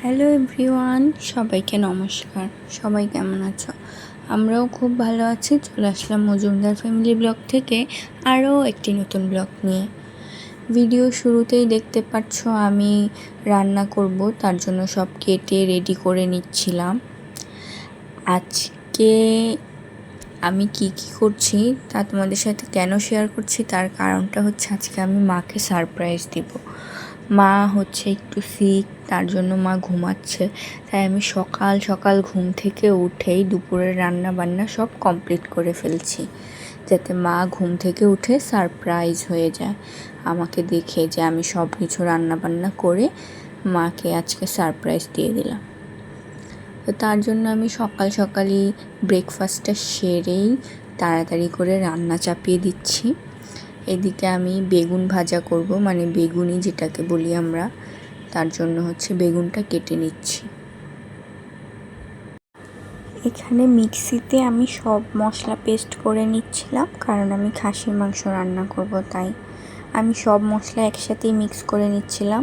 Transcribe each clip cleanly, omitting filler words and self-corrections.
Hello everyone, সবাইকে নমস্কার। সবাই কেমন আছো? আমরাও খুব ভালো আছি। চলে আসলাম মজুমদার ফ্যামিলি ব্লগ থেকে আরও একটি নতুন ব্লগ নিয়ে। ভিডিও শুরুতেই দেখতে পাচ্ছ আমি রান্না করব, তার জন্য সব কেটে রেডি করে নিচ্ছিলাম। আজকে আমি কি করছি তা তোমাদের সাথে কেন শেয়ার করছি তার কারণটা হচ্ছে আজকে আমি মাকে সারপ্রাইজ দিব। মা হচ্ছে একটু সিক, তার জন্য মা ঘুমাচ্ছে। তাই আমি সকাল সকাল ঘুম থেকে উঠেই দুপুরের রান্না বান্না সব কমপ্লিট করে ফেলছি, যাতে মা ঘুম থেকে উঠে সারপ্রাইজ হয়ে যায় আমাকে দেখে যে আমি সব কিছু রান্না বান্না করে মাকে আজকে সারপ্রাইজ দিয়ে দিলাম। তো তার জন্য আমি সকাল সকালই ব্রেকফাস্টটা সেরেই তাড়াতাড়ি করে রান্না চাপিয়ে দিচ্ছি। এদিকে আমি বেগুন ভাজা করব, মানে বেগুনি যেটাকে বলি আমরা, তার জন্য হচ্ছে বেগুনটা কেটে নিচ্ছি। এখানে মিক্সিতে আমি সব মশলা পেস্ট করে নিচ্ছিলাম, কারণ আমি খাসির মাংস রান্না করব, তাই আমি সব মশলা একসাথেই মিক্স করে নিচ্ছিলাম।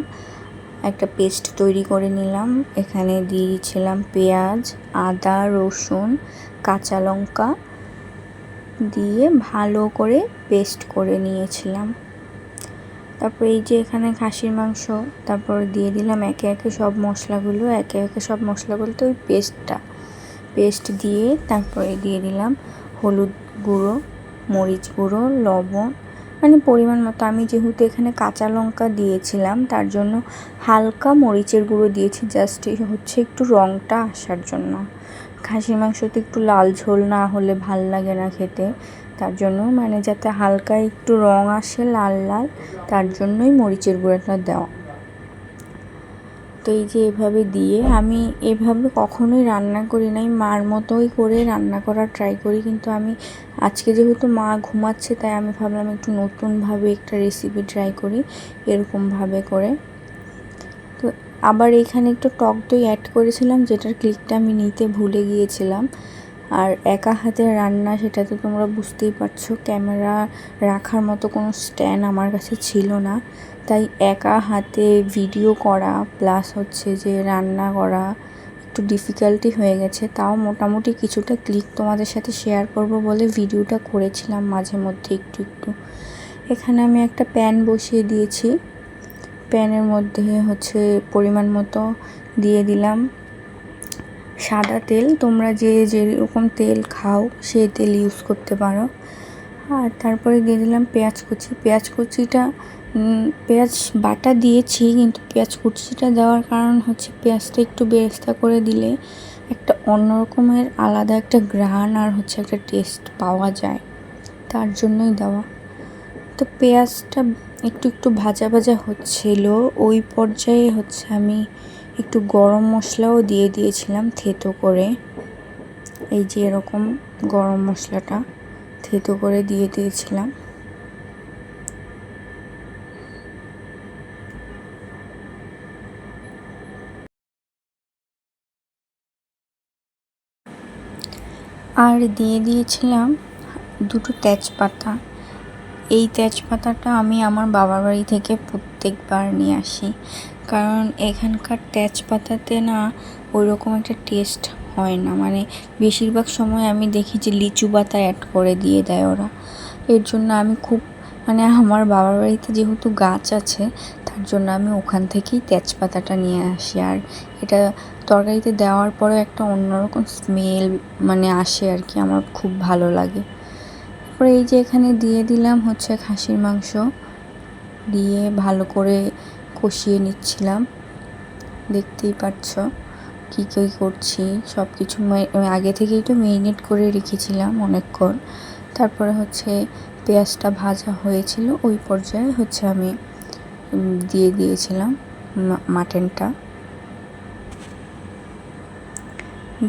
একটা পেস্ট তৈরি করে নিলাম। এখানে দিয়েছিলাম পেঁয়াজ, আদা, রসুন, কাঁচা লঙ্কা দিয়ে ভালো করে পেস্ট করে নিয়েছিলাম। তারপর এই যে এখানে খাসির মাংস, তারপর দিয়ে দিলাম একে একে সব মশলাগুলো, তো ওই পেস্ট দিয়ে তারপরে দিয়ে দিলাম হলুদ গুঁড়ো, মরিচ গুঁড়ো, লবণ, মানে পরিমাণ মতো। আমি যেহেতু এখানে কাঁচা লঙ্কা দিয়েছিলাম তার জন্য হালকা মরিচের গুঁড়ো দিয়েছি, জাস্ট হচ্ছে একটু রঙটা আসার জন্য। খাসির মাংসতে একটু লাল ঝোল না হলে ভাল লাগে না খেতে, তার জন্য মানে যাতে হালকা একটু রং আসে লাল লাল, তার জন্যই মরিচের গুঁড়োটা দেওয়া। তো এই যে এভাবে দিয়ে, আমি এভাবে কখনোই রান্না করি নাই, মার মতোই করে রান্না করার ট্রাই করি, কিন্তু আমি আজকে যেহেতু মা ঘুমাচ্ছে তাই আমি ভাবলাম একটু নতুনভাবে একটা রেসিপি ট্রাই করি এরকমভাবে করে। তো আবার এখানে একটু টক দই অ্যাড করেছিলাম, যেটার ক্লিকটা আমি নিতে ভুলে গিয়েছিলাম। আর একা হাতে রান্না, সেটা তো তোমরা বুঝতেই পারছো, ক্যামেরা রাখার মতো কোনো স্ট্যান্ড আমার কাছে ছিল না, তাই একা হাতে ভিডিও করা প্লাস হচ্ছে যে রান্না করা একটু ডিফিকাল্টি হয়ে গেছে। তাও মোটামুটি কিছুটা ক্লিক তোমাদের সাথে শেয়ার করব বলে ভিডিওটা করেছিলাম মাঝে মধ্যে একটু একটু। এখানে আমি একটা প্যান বসিয়ে দিয়েছি, প্যানের মধ্যে হচ্ছে পরিমাণ মতো দিয়ে দিলাম সাদা তেল। তোমরা যেরকম তেল খাও সেই তেল ইউজ করতে পারো। আর তারপরে দিয়ে দিলাম পেঁয়াজ কুচিটা, পেঁয়াজ বাটা দিয়েছি, কিন্তু পেঁয়াজ কুচিটা দেওয়ার কারণ হচ্ছে পেঁয়াজটা একটু বেরেস্তা করে দিলে একটা অন্যরকমের আলাদা একটা ঘ্রাণ আর হচ্ছে একটা টেস্ট পাওয়া যায়, তার জন্যই দেওয়া। তো পেঁয়াজটা একটু ভাজা ভাজা হচ্ছিল, ওই পর্যায়ে হচ্ছে আমি একটু গরম মশলাও দিয়ে দিয়েছিলাম থেতো করে। এই যে এরকম গরম মশলাটা থেতো করে দিয়ে দিয়েছিলাম। আর দিয়ে দিয়েছিলাম দুটো তেজপাতা। এই তেজপাতাটা আমি আমার বাবার বাড়ি থেকে প্রত্যেকবার নিয়ে আসি, কারণ এখানকার তেজপাতাতে না ওই রকম একটা টেস্ট হয় না, মানে বেশিরভাগ সময় আমি দেখি যে লিচু পাতা অ্যাড করে দিয়ে দেয় ওরা। এর জন্য আমি খুব, মানে আমার বাবার বাড়িতে যেহেতু গাছ আছে তার জন্য আমি ওখান থেকেই তেজপাতাটা নিয়ে আসি। আর এটা তরকারিতে দেওয়ার পরে একটা অন্যরকম স্মেল মানে আসে আর কি, আমার খুব ভালো লাগে। তারপরে এই যে এখানে দিয়ে দিলাম হচ্ছে খাসির মাংস, দিয়ে ভালো করে কষিয়ে নিচ্ছিলাম। দেখতেই পাচ্ছ কী করছি, সব কিছু আগে থেকেই তো মেরিনেট করে রেখেছিলাম অনেকক্ষণ। তারপরে হচ্ছে পেঁয়াজটা ভাজা হয়েছিল, ওই পর্যায়ে হচ্ছে আমি দিয়ে দিয়েছিলাম মাটনটা,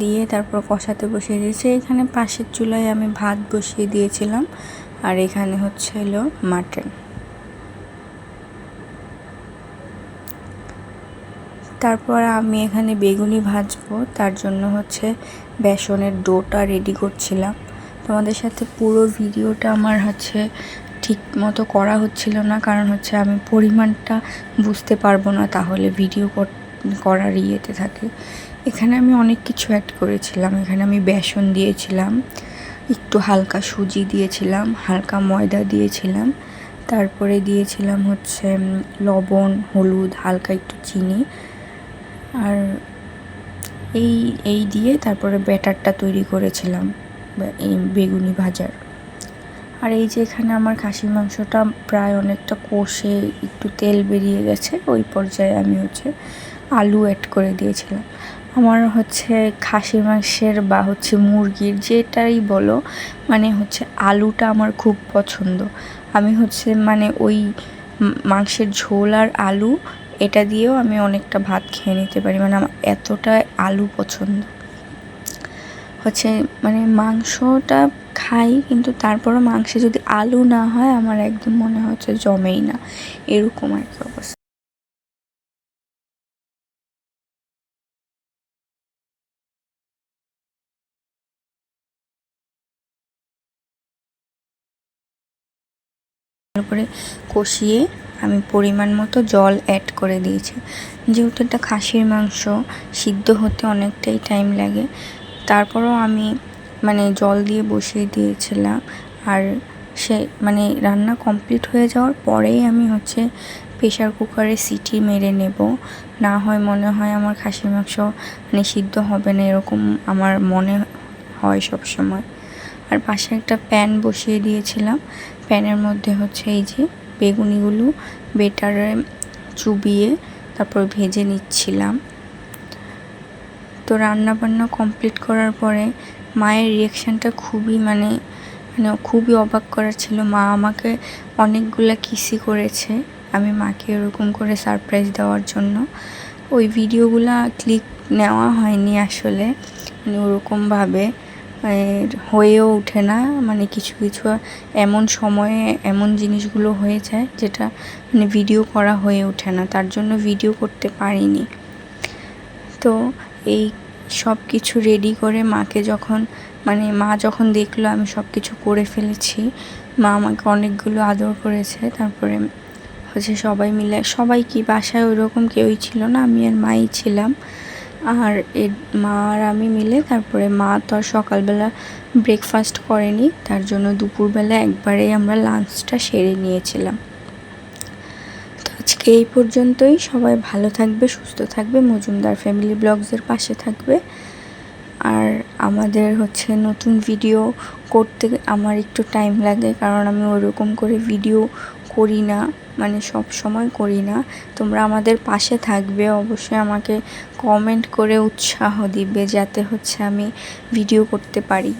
দিয়ে তারপর কষাতে বসিয়ে দিয়েছি। এখানে পাশের চুলায় আমি ভাত বসিয়ে দিয়েছিলাম, আর এখানে হচ্ছে হলো মাটন। তারপর আমি এখানে বেগুনি ভাজবো, তার জন্য হচ্ছে বেসনের ডোটা রেডি করছিলাম। তোমাদের সাথে পুরো ভিডিওটা আমার হচ্ছে ঠিক মতো করা হচ্ছিল না, কারণ হচ্ছে আমি পরিমাণটা বুঝতে পারবো না তাহলে ভিডিও করার ইয়েতে থাকে। এখানে আমি অনেক কিছু অ্যাড করেছিলাম। এখানে আমি বেসন দিয়েছিলাম, একটু হালকা সুজি দিয়েছিলাম, হালকা ময়দা দিয়েছিলাম, তারপরে দিয়েছিলাম হচ্ছে লবণ, হলুদ, হালকা একটু চিনি, আর এই দিয়ে তারপরে ব্যাটারটা তৈরি করেছিলাম এই বেগুনি ভাজার। আর এই যে এখানে আমার খাসির মাংসটা প্রায় অনেকটা কষে একটু তেল বেরিয়ে গেছে, ওই পর্যায়ে আমি হচ্ছে আলু অ্যাড করে দিয়েছিলাম। আমার হচ্ছে খাসির মাংসের বা হচ্ছে মুরগির যেটাই বলো, মানে হচ্ছে আলুটা আমার খুব পছন্দ। আমি হচ্ছে মানে ওই মাংসের ঝোল আর আলু এটা দিয়েও আমি অনেকটা ভাত খেয়ে নিতে পারি, মানে আমার এতটা আলু পছন্দ। হচ্ছে মানে মাংসটা খাই, কিন্তু তারপরও মাংসে যদি আলু না হয় আমার একদম মনে হচ্ছে জমেই না, এরকম আর কি অবস্থা। তারপরে কষিয়ে আমি পরিমাণ মতো জল অ্যাড করে দিয়েছি। যেহেতু এটা খাসির মাংস, সিদ্ধ হতে অনেকটাই টাইম লাগে, তারপরও আমি মানে জল দিয়ে বসিয়ে দিয়েছিলাম। আর সে মানে রান্না কমপ্লিট হয়ে যাওয়ার পরেই আমি হচ্ছে প্রেশার কুকারে সিটি মেরে নেব, না হয় মনে হয় আমার খাসির মাংস মানে সিদ্ধ হবে না, এরকম আমার মনে হয় সব সময়। আর পাশে একটা প্যান বসিয়ে দিয়েছিলাম, প্যানের মধ্যে হচ্ছে এই যে বেগুনিগুলো বেটারে চুবিয়ে তারপর ভেজে নিচ্ছিলাম। তো রান্না বান্না কমপ্লিট করার পরে মায়ের রিয়াকশানটা খুবই মানে খুবই অবাক করার ছিল। মা আমাকে অনেকগুলা কিসি করেছে আমি মাকে এরকম করে সারপ্রাইজ দেওয়ার জন্য। ওই ভিডিওগুলা ক্লিক নেওয়া হয়নি আসলে, মানে ওরকমভাবে হয়েও ওঠে না, মানে কিছু কিছু এমন সময়ে এমন জিনিসগুলো হয়ে যায় যেটা মানে ভিডিও করা হয়ে ওঠে না, তার জন্য ভিডিও করতে পারিনি। তো এই সব কিছু রেডি করে মাকে যখন মানে মা যখন দেখলো আমি সব কিছু করে ফেলেছি, মা আমাকে অনেকগুলো আদর করেছে। তারপরে হচ্ছে সবাই মিলে, সবাই কি বাসায় ওইরকম কেউই ছিল না, আমি আর মাই ছিলাম। আর মা আর আমি মিলে তারপরে মা তো আর সকালবেলা ব্রেকফাস্ট করেনি, তার জন্য দুপুরবেলা একবারেই আমরা লাঞ্চটা সেরে নিয়েছিলাম। তো আজকে এই পর্যন্তই। সবাই ভালো থাকবে, সুস্থ থাকবে, মজুমদার ফ্যামিলি ব্লগসের পাশে থাকবে। আর আমাদের হচ্ছে নতুন ভিডিও করতে আমার একটু টাইম লাগে, কারণ আমি ওরকম করে ভিডিও করি না, মানে সব সময় করি না। তোমরা আমাদের পাশে থাকবে, অবশ্যই আমাকে কমেন্ট করে উৎসাহ দিবে যাতে হচ্ছে আমি ভিডিও করতে পারি।